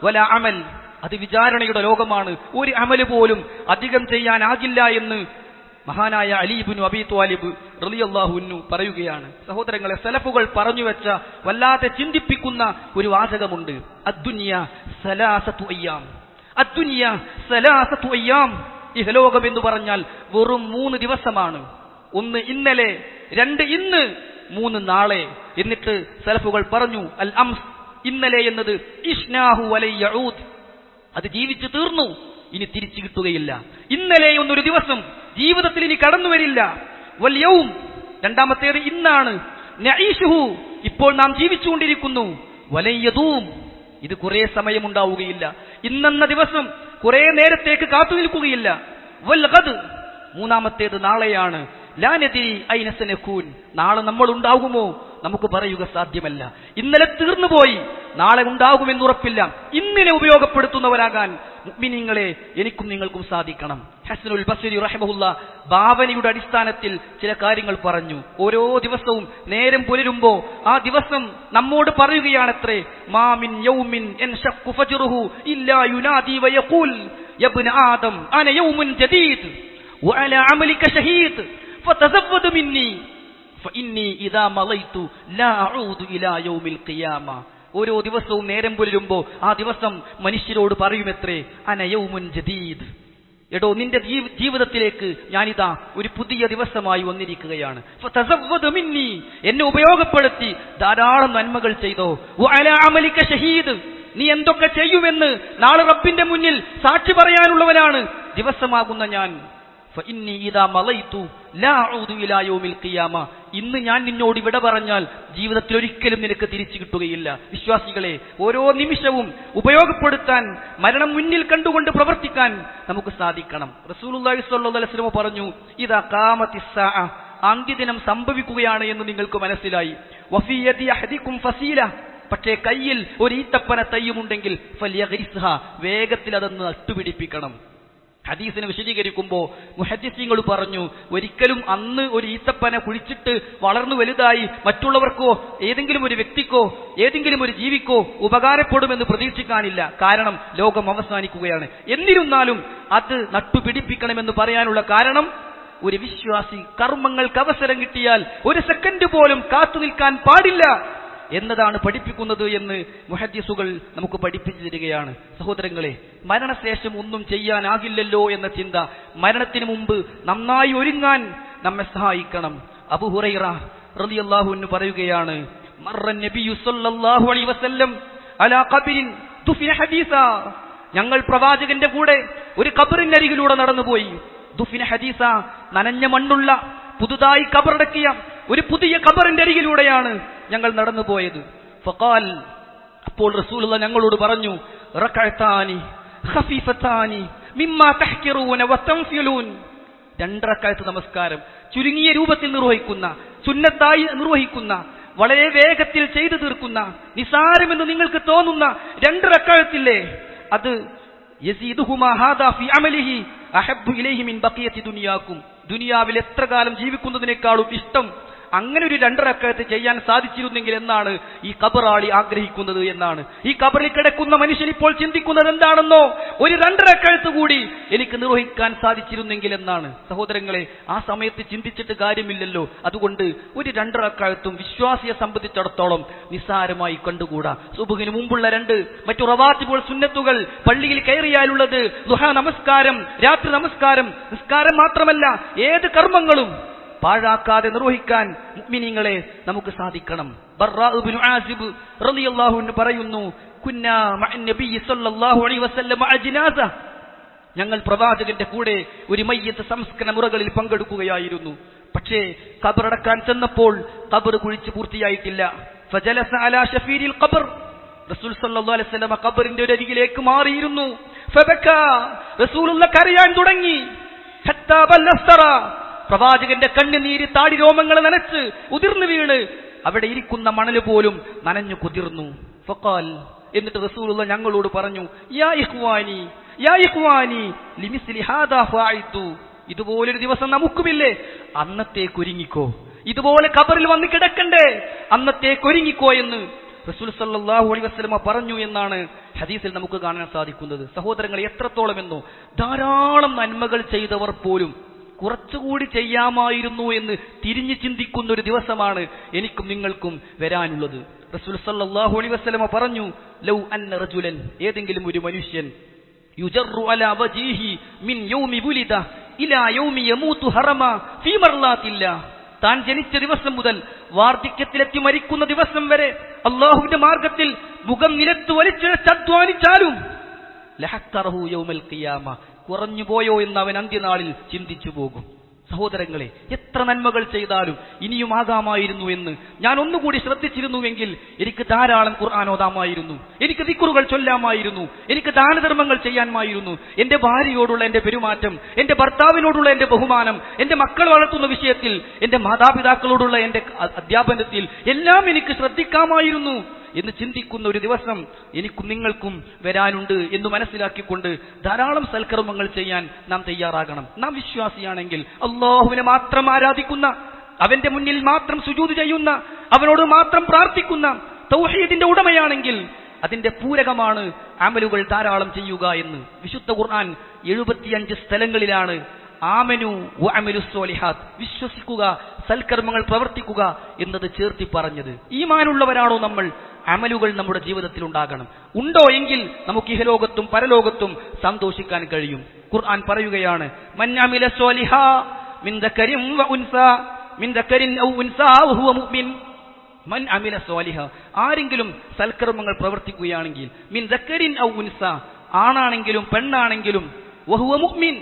വലാ അമൽ, അത് വിചാരണയുടെ ലോകമാണ്. ഒരു അമല് പോലും അധികം ചെയ്യാനാകില്ല എന്ന് മഹാനായ അലി ഇബ്നു അബീ ത്വാലിബ് റളിയല്ലാഹു അൻഹു പറയുകയാണ്, സഹോദരങ്ങളെ, സലഫുകൾ പറഞ്ഞു വെച്ച വല്ലാതെ ചിന്തിപ്പിക്കുന്ന ഒരു വാചകമുണ്ട്. അദ്ദുനിയ സലാസതു അയ്യാം, അദ്ദുനിയ സലാസതു അയ്യാം. ഇഹലോകം എന്ന് പറഞ്ഞാൽ വെറും 3 ദിവസമാണ്. 1 ഇന്നലെ, 2 ഇന്ന്, 3 നാളെ. എന്നിട്ട് സലഫുകൾ പറഞ്ഞു, അൽ അംസ്, ഇന്നലെ എന്നത് ഇഷ്നാഹു വലൈ യഊദ്, അത് ജീവിച്ചു തീർന്നു, ഇനി തിരിച്ചു കിട്ടുകയില്ല. ഇന്നലെ എന്നൊരു ദിവസം ജീവിതത്തിൽ ഇനി കടന്നു വരില്ല. വൽ യൗം, രണ്ടാമത്തേത് ഇന്നാണ്. നഈശുഹു, ഇപ്പോൾ നാം ജീവിച്ചുകൊണ്ടിരിക്കുന്നു. വലൈ യദൂം, ഇത് കുറെ സമയമുണ്ടാവുകയില്ല. ഇന്നെന്ന ദിവസം കുറെ നേരത്തേക്ക് കാത്തു നിൽക്കുകയില്ല. വൽ ഗദ്, മൂന്നാമത്തേത് നാളെയാണ്. ലാ നദരി ഐന സനകൂൻ, നാളെ നമ്മൾ ഉണ്ടാകുമോ നമുക്ക് പറയുക സാധ്യമല്ല. ഇന്നലെ തീർന്നുപോയി, നാളെ ഉണ്ടാകുമെന്ന് ഉറപ്പില്ല. ഇന്നിനെ ഉപയോഗപ്പെടുത്തുന്നവരാകാൻ മുഅ്മിനീങ്ങളെ എനിക്കും നിങ്ങൾക്കും സാധിക്കണം. ഹസനുൽ ബസ്രി റഹിമഹുല്ലാ ഭാവനയുടെ അടിസ്ഥാനത്തിൽ ചില കാര്യങ്ങൾ പറഞ്ഞു. ഓരോ ദിവസവും നേരം പുലരുമ്പോ ആ ദിവസം നമ്മോട് പറയുകയാണത്രേ, മാ മിൻ യൗമിൻ യൻശഖു ഫജ്റുഹു ഇല്ലാ യുനാദി വയഖൂൽ യബ്ന ആദം അന യൗമുൻ ജദീദ് വഅലാ അമലിക ഷഹീദ് ഫതസവ്വദ് മിന്നി ഫഇന്നി ഇദാ മളൈതു ലാ അഊദു ഇലാ യൗമിൽ ഖിയാമ. ഓരോ ദിവസവും നേരം പുലരുമ്പോ ആ ദിവസം മനുഷ്യരോട് പറയുമത്രേ, അന യൗമുൻ ജദീദ്, എടോ നിന്റെ ജീവിതത്തിലേക്ക് ഞാനിതാ ഒരു പുതിയ ദിവസമായി വന്നിരിക്കുകയാണ്. ഫതസവ്വദ് മിന്നി, എന്നെ ഉപയോഗപ്പെടുത്തി ധാരാളം നന്മകൾ ചെയ്തോ. വഅലാ അമലിക ഷഹീദ്, നീ എന്തൊക്കെ ചെയ്യുമെന്ന് നാളെ റബ്ബിന്റെ മുന്നിൽ സാക്ഷി പറയാനുള്ളവനാണ് ദിവസമാകുന്ന ഞാൻ. ഫഇന്നി ഇദാ മളൈതു ലാ അഊദു ഇലാ യൗമിൽ ഖിയാമ, ഇന്ന് ഞാൻ നിന്നോട് വിട പറഞ്ഞാൽ ജീവിതത്തിൽ ഒരിക്കലും നിനക്ക് തിരിച്ചു കിട്ടുകയില്ല. വിശ്വാസികളെ, ഓരോ നിമിഷവും ഉപയോഗപ്പെടുത്താൻ, മരണം മുന്നിൽ കണ്ടുകൊണ്ട് പ്രവർത്തിക്കാൻ നമുക്ക് സാധിക്കണം. റസൂലുള്ളാഹി സ്വല്ലല്ലാഹു അലൈഹി വസല്ലം പറഞ്ഞു, ഇദാ ഖാമത്തിസ് സാഅ, അന്ത്യദിനം സംഭവിക്കുകയാണ് എന്ന് നിങ്ങൾക്ക് മനസ്സിലായി. വഫീ യദി അഹദികും ഫസീല, പക്ഷേ കയ്യിൽ ഒരു ഈത്തപ്പന തയ്യുമുണ്ടെങ്കിൽ ഫൽയഗ്രിസ്ഹ, വേഗത്തിൽ അതൊന്ന് നട്ടുപിടിപ്പിക്കണം. ഹദീസിനെ വിശദീകരിക്കുമ്പോൾ മുഹദ്ദിസീങ്ങൾ പറഞ്ഞു, ഒരിക്കലും അന്ന് ഒരു ഈത്തപ്പന കുഴിച്ചിട്ട് വളർന്നു വലുതായി മറ്റുള്ളവർക്കോ ഏതെങ്കിലും ഒരു വ്യക്തിക്കോ ഏതെങ്കിലും ഒരു ജീവിക്കോ ഉപകാരപ്പെടുമെന്ന് പ്രതീക്ഷിക്കാനില്ല. കാരണം ലോകം അവസാനിക്കുകയാണ്. എന്നിരുന്നാലും അത് നട്ടുപിടിപ്പിക്കണമെന്ന് പറയാനുള്ള കാരണം, ഒരു വിശ്വാസി കർമ്മങ്ങൾക്ക് അവസരം കിട്ടിയാൽ 1 സെക്കൻഡ് പോലും കാത്തു നിൽക്കാൻ പാടില്ല എന്നതാണ് പഠിപ്പിക്കുന്നത് എന്ന് മുഹദ്ദിസുകൾ നമുക്ക് പഠിപ്പിച്ചു തരികയാണ്. സഹോദരങ്ങളെ, മരണശേഷം ഒന്നും ചെയ്യാനാകില്ലല്ലോ എന്ന ചിന്ത മരണത്തിന് മുമ്പ് നന്നായി ഒരുങ്ങാൻ നമ്മെ സഹായിക്കണം. അബൂ ഹുറൈറ റളിയല്ലാഹു അൻഹു പറയുകയാണ്, മർറൻ നബിയു സല്ലല്ലാഹു അലൈഹി വസല്ലം അലാ ഖബറിൻ ദുഫിന ഹദീസ, ഞങ്ങൾ പ്രവാചകന്റെ കൂടെ ഒരു ഖബറിനരികിലൂടെ നടന്നുപോയി. ദുഫിന ഹദീസ, നനഞ്ഞ മണ്ണുള്ള പുതുതായി ഖബറടക്കിയ ഒരു പുതിയ ഖബറിന്റെ അരികിലൂടെയാണ് ഞങ്ങൾ നടന്നുപോയത്. ഫഖാൽ, അപ്പോൾ റസൂലുള്ളാഹി ഞങ്ങളോട് പറഞ്ഞു, റകഅതാനി ഖഫീഫതാനി മിമ്മാ തഹ്കിറൂന വതൻഫിലൂൻ, 2 റകഅത്ത് നമസ്കാരം ചുരുങ്ങിയ രൂപത്തിൽ നിർവഹിക്കുന്ന, സുന്നത്തായി നിർവഹിക്കുന്ന, വളരെ വേഗത്തിൽ ചെയ്തു തീർക്കുന്ന, നിസാരമെന്ന് നിങ്ങൾക്ക് തോന്നുന്ന 2 റകഅത്തില്ലേ, അത് യസീദുഹുമാ ഹാദാ ഫി അമലിഹി അഹബ്ബു ഇലൈഹി മിൻ ബഖിയത്തി ദുനിയാക്കും, ദുനിയാവിൽ എത്ര കാലം ജീവിക്കുന്നതിനേക്കാളും ഇഷ്ടം അങ്ങനെ ഒരു 2 റകഅത്ത് ചെയ്യാൻ സാധിച്ചിരുന്നെങ്കിൽ എന്നാണ് ഈ ഖബറാളി ആഗ്രഹിക്കുന്നത് എന്നാണ്. ഈ ഖബറിൽ കിടക്കുന്ന മനുഷ്യൻ ഇപ്പോൾ ചിന്തിക്കുന്നത് എന്താണെന്നോ, ഒരു 2 റകഅത്ത് കൂടി എനിക്ക് നിർവഹിക്കാൻ സാധിച്ചിരുന്നെങ്കിൽ എന്നാണ്. സഹോദരങ്ങളെ, ആ സമയത്ത് ചിന്തിച്ചിട്ട് കാര്യമില്ലല്ലോ. അതുകൊണ്ട് ഒരു 2 റകഅത്തും വിശ്വാസിയെ സംബന്ധിച്ചിടത്തോളം നിസ്സാരമായി കണ്ടുകൂടാ. സുബ്ഹിന് മുമ്പുള്ള 2 മറ്റു റവാത്തിബുൽ സുന്നത്തുകൾ പള്ളിയിൽ കയറിയാലുള്ളത്, ദുഹാ നമസ്കാരം, രാത്രി നമസ്കാരം, നിസ്കാരം മാത്രമല്ല ഏത് കർമ്മങ്ങളും പാഴാക്കാതെ നിർവഹിക്കാൻ മുഅ്മിനീങ്ങളെ നമുക്ക് സാധിക്കണം. ബർറാ ഇബ്നു ആസിബ് റളിയല്ലാഹു അൻഹു പറയുന്നു, കുന്നാ മഅൻ നബിയ്യി സല്ലല്ലാഹു അലൈഹി വസല്ലം അജ്നാസ, ഞങ്ങൾ പ്രവാചകന്റെ കൂടെ ഒരു മയ്യത്ത് സംസ്കരണ മുറകളിൽ പങ്കെടുക്കുകയായിരുന്നു. പക്ഷേ ഖബറടക്കാൻ ചെന്നപ്പോൾ ഖബർ കുഴിച്ച് പൂർത്തിയായിട്ടില്ല. ഫജലസ അലാ ഷഫീരിൽ ഖബർ, റസൂൽ സല്ലല്ലാഹു അലൈഹി വസല്ലം ഖബറിന്റെ അരികിലേക്ക് മാറിയിരുന്നു. ഫബകാ, റസൂലുള്ളാഹി കരയാൻ തുടങ്ങി. ഹത്താ ബല്ലസ്തറ, പ്രവാചകന്റെ കണ്ണുനീര് താടി രോമങ്ങൾ നനച്ച് ഉതിർന്നു വീണ് അവിടെ ഇരിക്കുന്ന മണല് പോലും നനഞ്ഞു കുതിർന്നു. ഫഖാൽ, എന്നിട്ട് റസൂലുള്ളാഹി ഞങ്ങളോട് പറഞ്ഞു, യാ ഇഖ്വാനി യാ ഇഖ്വാനി ലിമിസ്ലി ഹാദാ ഫഅൽതു, ഇതുപോലൊരു ദിവസം നമുക്കുമില്ലേ, അന്നത്തേക്ക് ഒരുങ്ങിക്കോ, ഇതുപോലെ ഖബറിൽ വന്ന് കിടക്കണ്ടേ, അന്നത്തേക്ക് ഒരുങ്ങിക്കോ എന്ന് റസൂൽ സല്ലല്ലാഹു അലൈഹി വസല്ലം പറഞ്ഞു എന്നാണ് ഹദീസിൽ നമുക്ക് കാണാൻ സാധിക്കുന്നത്. സഹോദരങ്ങൾ, എത്രത്തോളം എന്നോ, ധാരാളം നന്മകൾ ചെയ്തവർ പോലും കുറച്ചുകൂടി ചെയ്യാമായിരുന്നു എന്ന് തിരിഞ്ഞു ചിന്തിക്കുന്ന ഒരു ദിവസമാണ് എനിക്കും നിങ്ങൾക്കും വരാനുള്ളത്. റസൂൽ സല്ലല്ലാഹു അലൈഹി വസല്ലമ പറഞ്ഞു, ലൗ അന്ന റജുലൻ, ഏതെങ്കിലും ഒരു മനുഷ്യൻ, യുജറു അലാ വജീഹി മിൻ യൗമി വുലിദ ഇലാ യൗമി യമൂതു ഹറമ ഫീ മർളാത്തില്ലാഹ്, താൻ ജനിച്ച ദിവസം മുതൽ വാർദ്ധക്യത്തിലെത്തി മരിക്കുന്ന ദിവസം വരെ അല്ലാഹുവിന്റെ മാർഗത്തിൽ മുഖം നിലത്ത് വലിച്ചിഴച്ച് അധ്വാനിച്ചാലും ലഹഖറഹു യൗമൽ ഖിയാമ, കുറഞ്ഞു പോയോ എന്ന് അവൻ അന്ത്യനാളിൽ ചിന്തിച്ചു പോകും. സഹോദരങ്ങളെ, എത്ര നന്മകൾ ചെയ്താലും ഇനിയും ആകാമായിരുന്നു എന്ന് ഞാൻ ഒന്നുകൂടി ശ്രദ്ധിച്ചിരുന്നുവെങ്കിൽ എനിക്ക് ധാരാളം ഖുർആൻ ഓതാമായിരുന്നു, എനിക്ക് ദിക്റുകൾ ചൊല്ലാമായിരുന്നു, എനിക്ക് ദാനധർമ്മങ്ങൾ ചെയ്യാമായിരുന്നു. എന്റെ ഭാര്യയോടുള്ള എന്റെ പെരുമാറ്റം, എന്റെ ഭർത്താവിനോടുള്ള എന്റെ ബഹുമാനം, എന്റെ മക്കൾ വളർത്തുന്ന വിഷയത്തിൽ, എന്റെ മാതാപിതാക്കളോടുള്ള എന്റെ അധ്യാപനത്തിൽ എല്ലാം എനിക്ക് ശ്രദ്ധിക്കാമായിരുന്നു എന്ന് ചിന്തിക്കുന്ന ഒരു ദിവസം എനിക്കും നിങ്ങൾക്കും വരാനുണ്ട് എന്ന് മനസ്സിലാക്കിക്കൊണ്ട് ധാരാളം സൽക്കർമ്മങ്ങൾ ചെയ്യാൻ നാം തയ്യാറാകണം. നാം വിശ്വാസിയാണെങ്കിൽ, അല്ലാഹുവിനെ മാത്രം ആരാധിക്കുന്ന, അവന്റെ മുന്നിൽ മാത്രം സുജൂദ് ചെയ്യുന്ന, അവനോട് മാത്രം പ്രാർത്ഥിക്കുന്ന തൗഹീദിന്റെ ഉടമയാണെങ്കിൽ അതിന്റെ പൂരകമാണ് അമലുകൾ ധാരാളം ചെയ്യുക എന്ന്. വിശുദ്ധ ഖുർആൻ 75 സ്ഥലങ്ങളിലാണ് ആമനു വഅമലുസ് സ്വാലിഹാത്ത്, വിശ്വസിക്കുക, സൽക്കർമ്മങ്ങൾ പ്രവർത്തിക്കുക എന്നത് ചേർത്തി പറഞ്ഞത്. ഈമാനുള്ളവരാണോ നമ്മൾ? അമലുകൾ നമ്മുടെ ജീവിതത്തിൽ ഉണ്ടാകണം. ഉണ്ടോ എങ്കിൽ നമുക്ക് ഇഹലോകത്തും പരലോകത്തും സന്തോഷിക്കാൻ കഴിയും. ഖുർആൻ പറയുകയാണ്, മൻ അമില സ്വാലിഹാ മിൻ ദക്കരിൻ വ ഉൻസാ മിൻ ദക്കരിൻ ഔ ഉൻസാ വഹുവ മുഅ്മിൻ. മൻ അമില സ്വാലിഹാ, ആരെങ്കിലും സൽക്കർമ്മങ്ങൾ പ്രവർത്തിക്കുകയാണെങ്കിൽ, മിൻ ദക്കരിൻ ഔ ഉൻസാ, ആണാണെങ്കിലും പെണ്ണാണെങ്കിലും, വഹുവ മുഅ്മിൻ,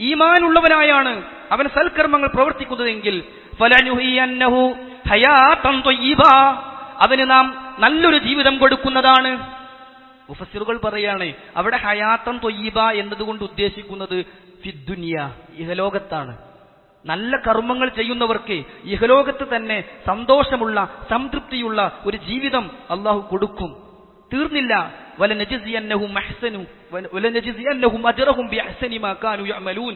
ഈമാനുള്ളവനായാണ് അവൻ സൽക്കർമ്മങ്ങൾ പ്രവർത്തിക്കുന്നതെങ്കിൽ, ഫലനുഹിയന്നഹു ഹയാതൻ ത്വയ്യിബാ, അവന് നാം നല്ലൊരു ജീവിതം കൊടുക്കുന്നതാണ്. മുഫസ്സിറുകൾ പറയാണ്, അവിടെ ഹയാത്തൻ ത്വയ്യിബ എന്നതുകൊണ്ട് ഉദ്ദേശിക്കുന്നത് ഫിദ്ദുനിയ, ഇഹലോകത്താണ്. നല്ല കർമ്മങ്ങൾ ചെയ്യുന്നവർക്ക് ഇഹലോകത്ത് തന്നെ സന്തോഷമുള്ള, സംതൃപ്തിയുള്ള ഒരു ജീവിതം അള്ളാഹു കൊടുക്കും. തീർന്നില്ല, വലനജിസിയന്നഹും അജ്റഹും ബിഅഹ്സനി മാ കാനൂ യഅമലൂൻ,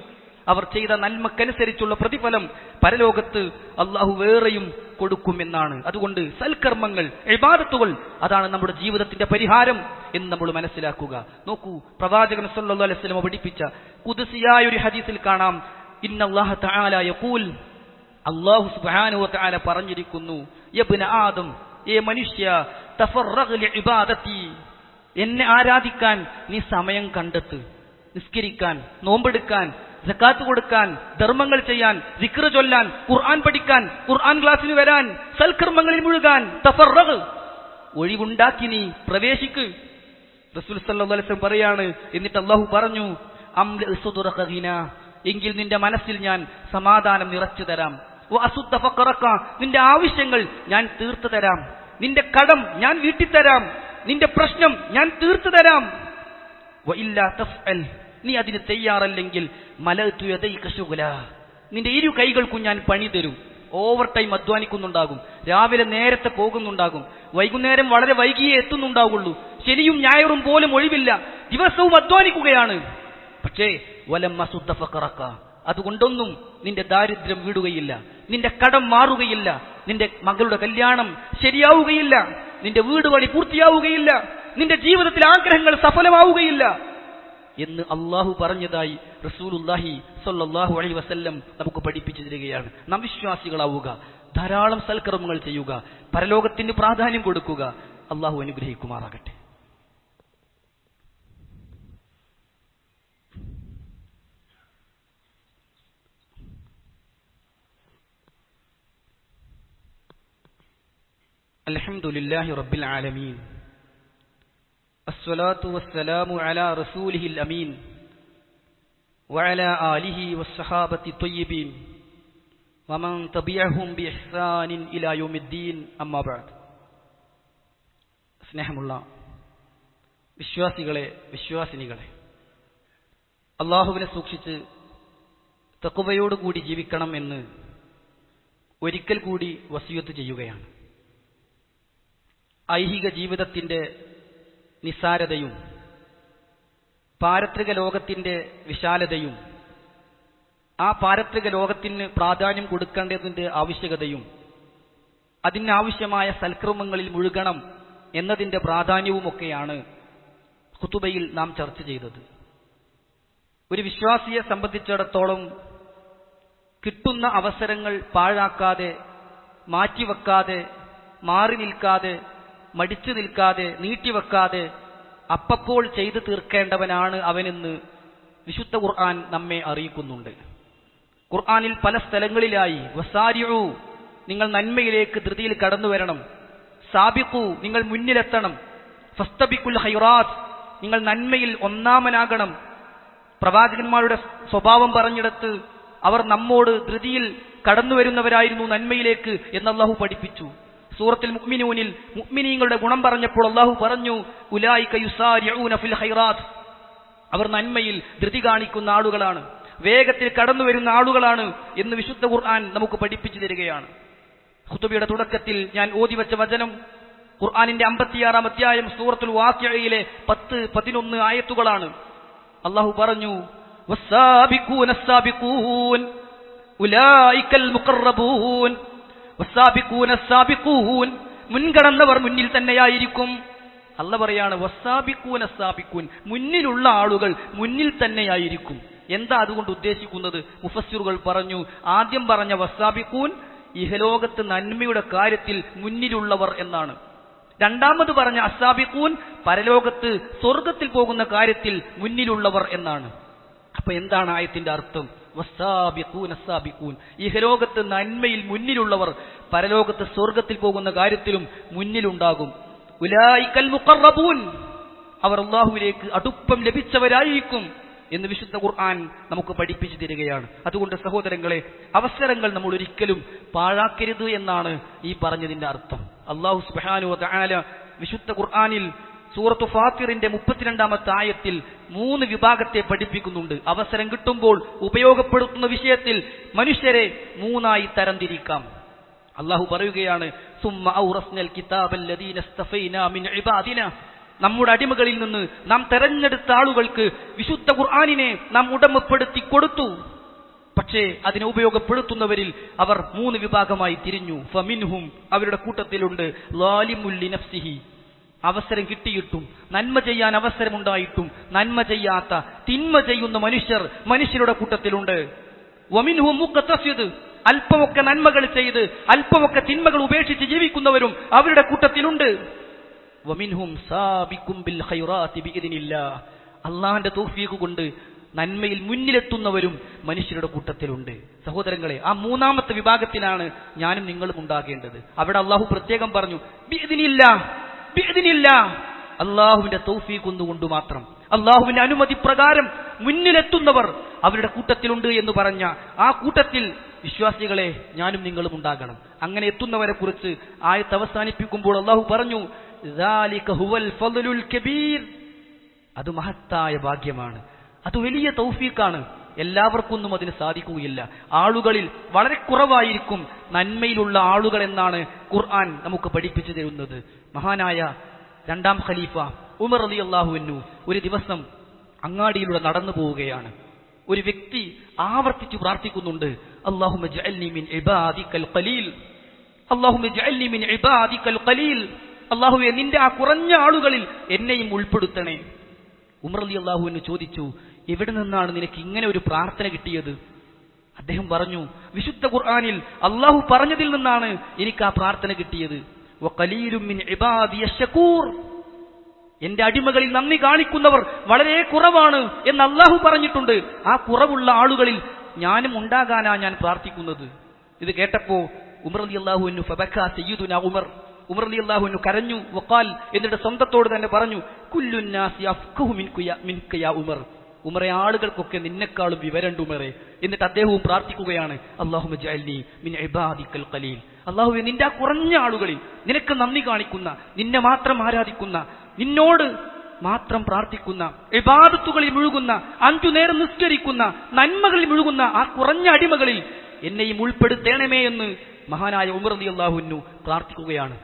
അവർ ചെയ്ത നന്മക്കനുസരിച്ചുള്ള പ്രതിഫലം പരലോകത്ത് അള്ളാഹു വേറെയും കൊടുക്കുമെന്നാണ്. അതുകൊണ്ട് സൽക്കർമ്മങ്ങൾ, ഇബാദത്തുകൾ, അതാണ് നമ്മുടെ ജീവിതത്തിന്റെ പരിഹാരം എന്ന് നമ്മൾ മനസ്സിലാക്കുക. നോക്കൂ, പ്രവാചകൻ സല്ലല്ലാഹു അലൈഹി വസല്ലം പഠിപ്പിച്ച ഖുദ്സിയായ ഒരു ഹദീസിൽ കാണാം, ഇന്നല്ലാഹ തആല യഖൂൽ, അല്ലാഹു സുബ്ഹാനഹു വ തആല പറഞ്ഞിരിക്കുന്നു, യബ്ന ആദം, ഏ മനുഷ്യ, തഫറഗ് ലിഇബാദതി, എന്നെ ആരാധിക്കാൻ നീ സമയം കണ്ടെത്ത്. നിസ്കരിക്കാൻ, നോമ്പെടുക്കാൻ, സക്കാത്ത് കൊടുക്കാൻ, ധർമ്മങ്ങൾ ചെയ്യാൻ, ദിക്ർ ചൊല്ലാൻ, ഖുർആൻ പഠിക്കാൻ, ഖുർആൻ ക്ലാസ്സിന് വരാൻ, സൽക്കർമ്മങ്ങളിൽ മുഴുകാൻ, തഫറഗ്, ഒഴിവുണ്ടാക്കി നീ പ്രവേശിക്ക്. റസൂൽ സല്ലല്ലാഹു അലൈഹി വസല്ലം പറയാണ്, എന്നിട്ട് അല്ലാഹു പറഞ്ഞു, അംല സുദറക ഗിനാ, എങ്കിൽ നിന്റെ മനസ്സിൽ ഞാൻ സമാധാനം നിറച്ചു തരാം. വഅസുദ്ദ ഫഖറക, നിന്റെ ആവശ്യങ്ങൾ ഞാൻ തീർത്തു തരാം. നിന്റെ കടം ഞാൻ വീട്ടിത്തരാം. നിന്റെ പ്രശ്നം ഞാൻ തീർത്തു തരാം. വഇല്ലാ തഫ്അൽ, നീ അതിന് തയ്യാറല്ലെങ്കിൽ മലഅ്തു യദൈക ശുഗ്ലാ, നിന്റെ ഇരു കൈകൾക്കും ഞാൻ പണി തരും. ഓവർ ടൈം അധ്വാനിക്കുന്നുണ്ടാകും, രാവിലെ നേരത്തെ പോകുന്നുണ്ടാകും, വൈകുന്നേരം വളരെ വൈകിയേ എത്തുന്നുണ്ടാവുള്ളൂ, ശനിയും ഞായറും പോലും ഒഴിവില്ല, ദിവസവും അധ്വാനിക്കുകയാണ്. പക്ഷേ വലം അസുദ്ദ ഫഖറക, അതുകൊണ്ടൊന്നും നിന്റെ ദാരിദ്ര്യം വീടുകയില്ല, നിന്റെ കടം മാറുകയില്ല, നിന്റെ മകളുടെ കല്യാണം ശരിയാവുകയില്ല, നിന്റെ വീട് പണി പൂർത്തിയാവുകയില്ല, നിന്റെ ജീവിതത്തിലെ ആഗ്രഹങ്ങൾ സഫലമാവുകയില്ല എന്ന് അള്ളാഹു പറഞ്ഞതായി റസൂലുള്ളാഹി സ്വല്ലല്ലാഹു അലൈഹി വസല്ലം നമുക്ക് പഠിപ്പിച്ചു തരികയാണ്. നാം വിശ്വാസികളാവുക, ധാരാളം സൽക്കർമ്മങ്ങൾ ചെയ്യുക, പരലോകത്തിന് പ്രാധാന്യം കൊടുക്കുക. അള്ളാഹു അനുഗ്രഹിക്കുമാറാകട്ടെ. അൽഹംദുലില്ലാഹി റബ്ബിൽ ആലമീൻ, അസ്സലാത്തു വസ്സലാമു അലാ റസൂലിഹിൽ അമീൻ വഅലാ ആലിഹി വസ്സഹാബത്തി ത്വയ്യിബീൻ വമൻ തബിഅഹും ബിഇഹ്സാനിൻ ഇലാ യൗമിദ്ദീൻ, അമ്മാ ബഅദ്. സ്നേഹമുള്ള വിശ്വാസികളെ, വിശ്വാസിനികളെ, അല്ലാഹുവിനെ സൂക്ഷിച്ച് തഖ്വയോടുകൂടി ജീവിക്കണം എന്ന് ഒരിക്കൽ കൂടി വസിയത്ത് ചെയ്യുകയാണ്. ഐഹിക ജീവിതത്തിന്റെ നിസ്സാരതയും പാരത്രിക ലോകത്തിന്റെ വിശാലതയും ആ പാരത്രിക ലോകത്തിന് പ്രാധാന്യം കൊടുക്കേണ്ടതിന്റെ ആവശ്യകതയും അതിനാവശ്യമായ സൽക്രമങ്ങളിൽ മുഴുകണം എന്നതിന്റെ പ്രാധാന്യവുമൊക്കെയാണ് ഖുതുബയിൽ നാം ചർച്ച ചെയ്തത്. ഒരു വിശ്വാസിയെ സംബന്ധിച്ചിടത്തോളം കിട്ടുന്ന അവസരങ്ങൾ പാഴാക്കാതെ, മാറ്റിവെക്കാതെ, മാറി നിൽക്കാതെ, മടിച്ചു നിൽക്കാതെ, നീട്ടിവെക്കാതെ അപ്പപ്പോൾ ചെയ്തു തീർക്കേണ്ടവനാണ് അവനെന്ന് വിശുദ്ധ ഖുർആൻ നമ്മെ അറിയിക്കുന്നുണ്ട്. ഖുർആനിൽ പല സ്ഥലങ്ങളിലായി വസാരിഉ, നിങ്ങൾ നന്മയിലേക്ക് ധൃതിയിൽ കടന്നു വരണം, സാബിഖു, നിങ്ങൾ മുന്നിലെത്തണം, ഫസ്തബിഖുൽ ഖൈറാത്ത്, നിങ്ങൾ നന്മയിൽ ഒന്നാമനാകണം. പ്രവാചകന്മാരുടെ സ്വഭാവം പറഞ്ഞിടത്ത് അവർ നമ്മോട് ധൃതിയിൽ കടന്നുവരുന്നവരായിരുന്നു നന്മയിലേക്ക് എന്ന് അല്ലാഹു പഠിപ്പിച്ചു. സൂറത്തുൽ മുഅ്മിനൂനിൽ മുഅ്മിനീങ്ങളുടെ ഗുണം പറഞ്ഞപ്പോൾ അല്ലാഹു പറഞ്ഞു, ഉലൈക യുസാരിഊന ഫിൽ ഖൈറാത്ത്, അവർ നന്മയിൽ ധൃതി കാണിക്കുന്ന ആളുകളാണ്, വേഗത്തിൽ കടന്നുവരുന്ന ആളുകളാണ് എന്ന് വിശുദ്ധ ഖുർആൻ നമുക്ക് പഠിപ്പിച്ചു തരികയാണ്. ഖുതുബയുടെ തുടക്കത്തിൽ ഞാൻ ഓതിവെച്ച വചനം ഖുർആനിന്റെ 56-ാം അധ്യായം സൂറത്തുൽ വാഖിഅയിലെ 10-11 ആയത്തുകളാണ്. അല്ലാഹു പറഞ്ഞു, വസ്സാബിഖൂന അസ്സാബിഖൂൻ ഉലൈകൽ മുഖറബൂൻ, വസ്സാബിഖൂന അസ്സാബിഖൂൻ, മുൻകടന്നവർ മുന്നിൽ തന്നെയായിരിക്കും. അല്ലാഹു പറയാണ് വസ്സാബിഖൂന അസ്സാബിഖൂൻ, മുന്നിലുള്ള ആളുകൾ മുന്നിൽ തന്നെയായിരിക്കും. എന്താ അതുകൊണ്ട് ഉദ്ദേശിക്കുന്നത്? മുഫസ്സിറുകൾ പറഞ്ഞു, ആദ്യം പറഞ്ഞ വസ്സാബിഖൂൻ ഇഹലോകത്ത് നന്മയുടെ കാര്യത്തിൽ മുന്നിലുള്ളവർ എന്നാണ്. രണ്ടാമത് പറഞ്ഞ അസ്സാബിഖൂൻ പരലോകത്ത് സ്വർഗത്തിൽ പോകുന്ന കാര്യത്തിൽ മുന്നിലുള്ളവർ എന്നാണ്. അപ്പൊ എന്താണ് ആയത്തിന്റെ അർത്ഥം? വസ്സാബിഖൂൻ അസ്സാബിഖൂൻ, ഇഹലോകത്ത് നന്മയിൽ മുന്നിലുള്ളവർ പരലോകത്ത് സ്വർഗത്തിൽ പോകുന്ന കാര്യത്തിലും മുന്നിലുണ്ടാകും. ഉലൈകൽ മുഖറബൂൻ, അവർ അല്ലാഹുവിലേക്ക് അടുപ്പം ലഭിച്ചവരായിരിക്കും എന്ന് വിശുദ്ധ ഖുർആൻ നമുക്ക് പഠിപ്പിച്ചു തരികയാണ്. അതുകൊണ്ട് സഹോദരങ്ങളെ, അവസരങ്ങൾ നമ്മൾ ഒരിക്കലും പാഴാക്കരുത് എന്നാണ് ഈ പറഞ്ഞതിന്റെ അർത്ഥം. അല്ലാഹു സുബ്ഹാനഹു വ തആല വിശുദ്ധ ഖുർആനിൽ സൂറത്തു ഫാത്തിറിന്റെ 32-ാമത്തെ ആയത്തിൽ 3 വിഭാഗത്തെ പഠിപ്പിക്കുന്നുണ്ട്. അവസരം കിട്ടുമ്പോൾ ഉപയോഗപ്പെടുത്തുന്ന വിഷയത്തിൽ മനുഷ്യരെ 3ആയി തരംതിരിക്കാം. അല്ലാഹു പറയുകയാണ്, സുമ്മ ഔറസ്നൽ കിതാബല്ലദീന ഇസ്തഫൈനാ മിൻ ഇബാദിനാ, നമ്മുടെ അടിമകളിൽ നിന്ന് നാം തെരഞ്ഞെടുത്ത ആളുകൾക്ക് വിശുദ്ധ ഖുർആനിനെ നാം ഉടമപ്പെടുത്തി കൊടുത്തു. പക്ഷേ അതിനെ ഉപയോഗപ്പെടുത്തുന്നവരിൽ അവർ 3 വിഭാഗമായി തിരിഞ്ഞു. ഫമിൻഹും, അവരുടെ കൂട്ടത്തിലുണ്ട് ളാലിമുൽ ലിനഫ്സിഹി, അവസരം കിട്ടിയിട്ടും നന്മ ചെയ്യാൻ അവസരമുണ്ടായിട്ടും നന്മ ചെയ്യാത്ത തിന്മ ചെയ്യുന്ന മനുഷ്യരുടെ കൂട്ടത്തിലുണ്ട്. വമിൻഹും മുഖ്തസിദ്, അല്പമൊക്കെ നന്മകൾ ചെയ്ത് അല്പമൊക്കെ തിന്മകൾ ഉപേക്ഷിച്ച് ജീവിക്കുന്നവരും അവരുടെ കൂട്ടത്തിലുണ്ട്. വമിൻഹും സാബിഖും ബിൽ ഖൈറാത്തി ബിഇദ്നില്ലാഹ്, അല്ലാഹുവിന്റെ തൗഫീഖ് കൊണ്ട് നന്മയിൽ മുന്നിലെത്തുന്നവരും മനുഷ്യരുടെ കൂട്ടത്തിലുണ്ട്. സഹോദരങ്ങളെ, ആ 3ാമത്തെ വിഭാഗത്തിലാണ് ഞാനും നിങ്ങളും ഉണ്ടാകേണ്ടത്. അവിടെ അല്ലാഹു പ്രത്യേകം പറഞ്ഞു ബിഇദ്നില്ലാഹ്, ബിഇദ്നില്ലാഹ്, അല്ലാഹുവിന്റെ തൗഫീഖ് കൊണ്ടുകൊണ്ട് മാത്രം, അല്ലാഹുവിന്റെ അനുമതി പ്രകാരം മുന്നിലെത്തുന്നവർ അവരുടെ കൂട്ടത്തിലുണ്ട് എന്ന് പറഞ്ഞ ആ കൂട്ടത്തിൽ വിശ്വാസികളെ ഞാനും നിങ്ങളും ഉണ്ടാകണം. അങ്ങനെ എത്തുന്നവരെ കുറിച്ച് ആയത്ത് അവസാനിപ്പിക്കുമ്പോൾ അല്ലാഹു പറഞ്ഞു, ദാലിക ഹുവൽ ഫദ്ലുൽ കബീർ, അത് മഹത്തായ ഭാഗ്യമാണ്, അത് വലിയ തൗഫീഖാണ്. എല്ലാവർക്കൊന്നും അതിന് സാധിക്കുകയില്ല. ആളുകളിൽ വളരെ കുറവായിരിക്കും നന്മയിലുള്ള ആളുകൾ എന്നാണ് ഖുർആൻ നമുക്ക് പഠിപ്പിച്ചു തരുന്നത്. മഹാനായ 2ാം ഖലീഫ ഉമർ റളിയല്ലാഹു അൻഹു ഒരു ദിവസം അങ്ങാടിയിലൂടെ നടന്നു പോവുകയാണ്. ഒരു വ്യക്തി ആവർത്തിച്ച് പ്രാർത്ഥിക്കുന്നുണ്ട്, അല്ലാഹുമ്മ ജഅൽനി മിൻ ഇബാദിക്കൽ ഖലീൽ, അല്ലാഹുമ്മ ജഅൽനി മിൻ ഇബാദിക്കൽ ഖലീൽ, അല്ലാഹുവേ നിന്റെ ആ കുറഞ്ഞ ആളുകളിൽ എന്നെയും ഉൾപ്പെടുത്തണേ. ഉമർ റളിയല്ലാഹു അൻഹു ചോദിച്ചു, എവിടെ നിന്നാണ് നിനക്ക് ഇങ്ങനെ ഒരു പ്രാർത്ഥന കിട്ടിയത്? അദ്ദേഹം പറഞ്ഞു, വിശുദ്ധ ഖുർആനിൽ അല്ലാഹു പറഞ്ഞതിൽ നിന്നാണ് എനിക്ക് ആ പ്രാർത്ഥന കിട്ടിയത്. വഖലീലും മിൻ ഇബാദിയശ് ശകൂർ, എന്റെ അടിമകളിൽ നന്ദി കാണിക്കുന്നവർ വളരെ കുറവാണ് എന്ന് അല്ലാഹു പറഞ്ഞിട്ടുണ്ട്. ആ കുറവുള്ള ആളുകളിൽ ഞാനും ഉണ്ടാകാനാ ഞാൻ പ്രാർത്ഥിക്കുന്നത്. ഇത് കേട്ടപ്പോ ഉമർ റളിയല്ലാഹു അൻഹു ഫബക്കാ സയ്യിദുനാ ഉമർ റളിയല്ലാഹു അൻഹു കരഞ്ഞു. വഖാൽ, എന്നിട്ട് സ്വന്തത്തോട് തന്നെ പറഞ്ഞു, കുല്ലുന്നാസി അഫ്ഖഹു മിൻക യാ ഉമർ, ഉമറെ ആളുകൾക്കൊക്കെ നിന്നെക്കാളും വിവരണ്ട് ഉമറെ. എന്നിട്ട് അദ്ദേഹവും പ്രാർത്ഥിക്കുകയാണ്, അല്ലാഹുമ്മ ജഅൽനി മിൻ ഇബാദിക്കൽ ഖലീൽ, അല്ലാഹുവേ നിന്റെ ആ കുറഞ്ഞ ആളുകളിൽ നിനക്ക് നന്ദി കാണിക്കുന്ന, നിന്നെ മാത്രം ആരാധിക്കുന്ന, നിന്നോട് മാത്രം പ്രാർത്ഥിക്കുന്ന, ഇബാദത്തുകളിൽ മുഴുകുന്ന, 5 നേരം നിസ്കരിക്കുന്ന, നന്മകളിൽ മുഴുകുന്ന ആ കുറഞ്ഞ അടിമകളിൽ എന്നെയും ഉൾപ്പെടുത്തേണമേ എന്ന് മഹാനായ ഉമർ റളിയല്ലാഹു അൻഹു പ്രാർത്ഥിക്കുകയാണ്.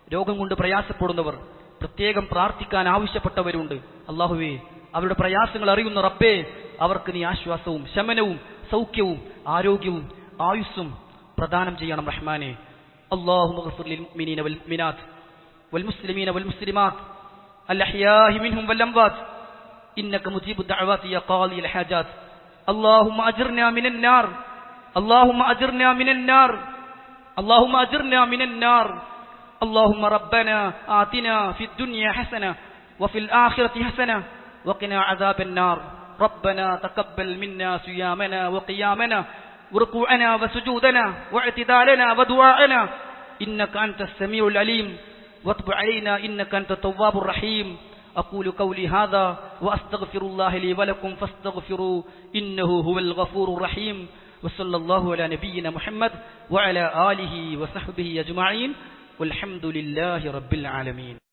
രോഗം കൊണ്ട് പ്രയാസപ്പെടുന്നവർ, പ്രത്യേകം പ്രാർത്ഥിക്കാൻ ആവശ്യപ്പെട്ടവരുണ്ട്. അല്ലാഹുവേ, അവരുടെ പ്രയാസങ്ങൾ അറിയുന്ന റബ്ബേ, അവർക്ക് നീ ആശ്വാസവും ശമനവും സൗഖ്യവും ആരോഗ്യവും ആയുസ്സും പ്രദാനം ചെയ്യണം റഹ്മാനെ. അല്ലാഹുമ്മ ഗ്ഫിർ ലിൽ മുഅ്മിനീന വൽ മുഅ്മിനാത്ത് വൽ മുസ്ലിമീന വൽ മുസ്ലിമാത്ത് അൽ അഹ്യാഇ മിൻഹും വൽ അംവാത്ത് ഇന്നക മുജീബു ദഅവാതി യാ ഖാദിയൽ ഹാജാത്ത്. അല്ലാഹുമ്മ അജ്ർനാ മിനൻ നാർ اللهم أجرنا من النار اللهم أجرنا من النار اللهم ربنا آتنا في الدنيا حسنة وفي الآخرة حسنة وقنا عذاب النار ربنا تقبل منا صيامنا وقيامنا وركوعنا وسجودنا واعتدالنا ودعاءنا إنك أنت السميع العليم وتب علينا إنك أنت التواب الرحيم أقول قولي هذا وأستغفر الله لي ولكم فاستغفروا إنه هو الغفور الرحيم وصلى الله على نبينا محمد وعلى آله وصحبه أجمعين والحمد لله رب العالمين.